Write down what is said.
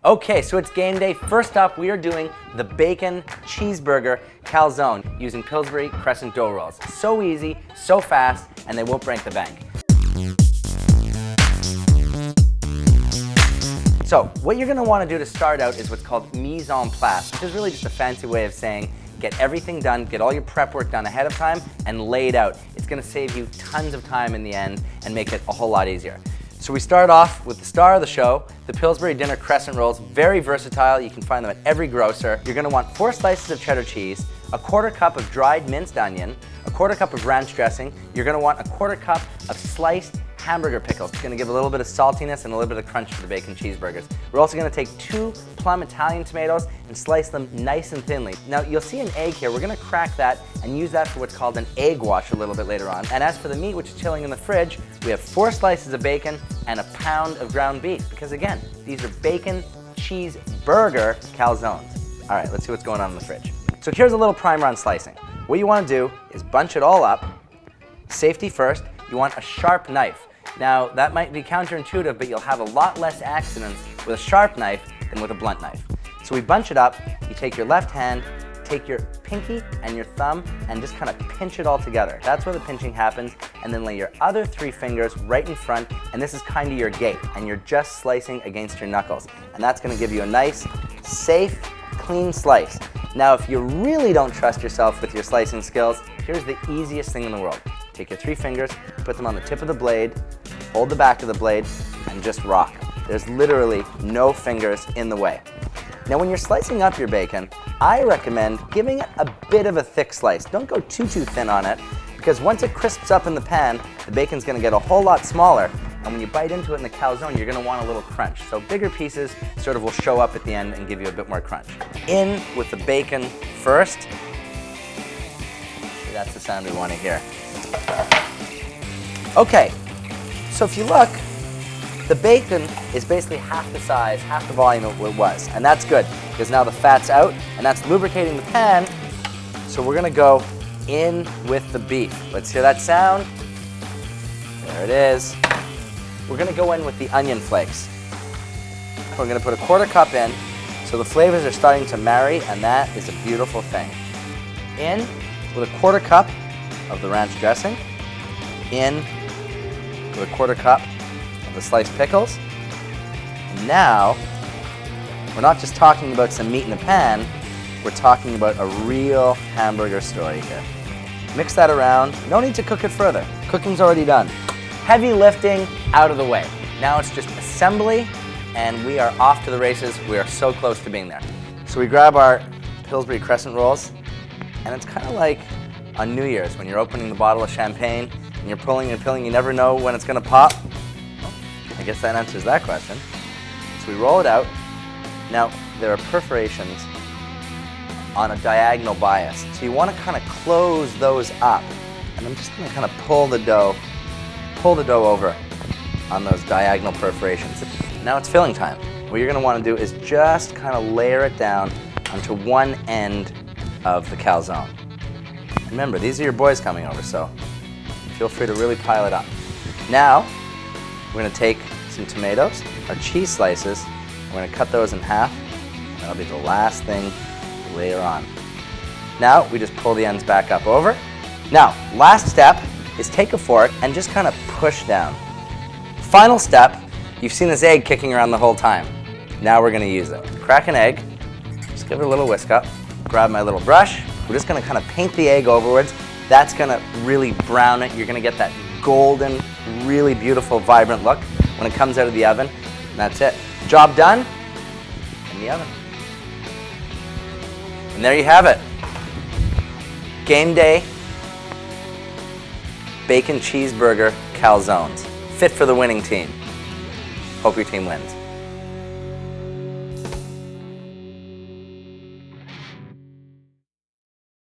Okay, so it's game day. First up, we are doing the bacon cheeseburger calzone using Pillsbury crescent dough rolls. So easy, so fast, and they won't break the bank. So what you're gonna wanna do to start out is what's called mise en place, which is really just a fancy way of saying get everything done, get all your prep work done ahead of time, and lay it out. It's gonna save you tons of time in the end and make it a whole lot easier. So we start off with the star of the show, the Pillsbury Dinner Crescent Rolls. Very versatile, you can find them at every grocer. You're gonna want 4 slices of cheddar cheese, a 1/4 cup of dried minced onion, a 1/4 cup of ranch dressing. You're gonna want a 1/4 cup of sliced hamburger pickles. It's gonna give a little bit of saltiness and a little bit of crunch to the bacon cheeseburgers. We're also gonna take 2 PLUM Italian tomatoes and slice them nice and thinly. Now you'll see an egg here. We're gonna crack that and use that for what's called an egg wash a little bit later on. And as for the meat, which is chilling in the fridge, we have 4 slices of bacon and a pound of ground beef. Because again, these are bacon cheeseburger calzones. All right, let's see what's going on in the fridge. So here's a little primer on slicing. What you wanna do is bunch it all up. Safety first, you want a sharp knife. Now, that might be counterintuitive, but you'll have a lot less accidents with a sharp knife than with a blunt knife. So we bunch it up, you take your left hand, take your pinky and your thumb, and just kind of pinch it all together. That's where the pinching happens, and then lay your other 3 fingers right in front, and this is kind of your gate, and you're just slicing against your knuckles. And that's gonna give you a nice, safe, clean slice. Now, if you really don't trust yourself with your slicing skills, here's the easiest thing in the world. Take your 3 fingers, put them on the tip of the blade, hold the back of the blade, and just rock. There's literally no fingers in the way. Now when you're slicing up your bacon, I recommend giving it a bit of a thick slice. Don't go too thin on it, because once it crisps up in the pan, the bacon's gonna get a whole lot smaller, and when you bite into it in the calzone, you're gonna want a little crunch. So bigger pieces sort of will show up at the end and give you a bit more crunch. In with the bacon first. That's the sound we wanna hear. Okay, so if you look, the bacon is basically half the size, half the volume of what it was. And that's good, because now the fat's out, and that's lubricating the pan. So we're gonna go in with the beef. Let's hear that sound. There it is. We're gonna go in with the onion flakes. We're gonna put a 1/4 cup in, so the flavors are starting to marry, and that is a beautiful thing. In with a 1/4 cup of the ranch dressing. In with a 1/4 cup of the sliced pickles. And now, we're not just talking about some meat in the pan, we're talking about a real hamburger story here. Mix that around. No need to cook it further. Cooking's already done. Heavy lifting out of the way. Now it's just assembly, and we are off to the races. We are so close to being there. So we grab our Pillsbury crescent rolls, and it's kind of like on New Year's when you're opening the bottle of champagne and you're pulling and pulling, you never know when it's gonna pop. Well, I guess that answers that question. So we roll it out. Now, there are perforations on a diagonal bias. So you wanna kind of close those up. And I'm just gonna kind of pull the dough over on those diagonal perforations. Now it's filling time. What you're gonna wanna do is just kind of layer it down onto one end of the calzone. Remember, these are your boys coming over, so feel free to really pile it up. Now, we're gonna take some tomatoes, our cheese slices, we're gonna cut those in half. That'll be the last thing later on. Now, we just pull the ends back up over. Now, last step is take a fork and just kind of push down. Final step, you've seen this egg kicking around the whole time. Now we're gonna use it. Crack an egg, just give it a little whisk up, grab my little brush. We're just gonna kind of paint the egg overwards. That's gonna really brown it. You're gonna get that golden, really beautiful, vibrant look when it comes out of the oven. And that's it. Job done, in the oven. And there you have it. Game day, bacon cheeseburger calzones. Fit for the winning team. Hope your team wins.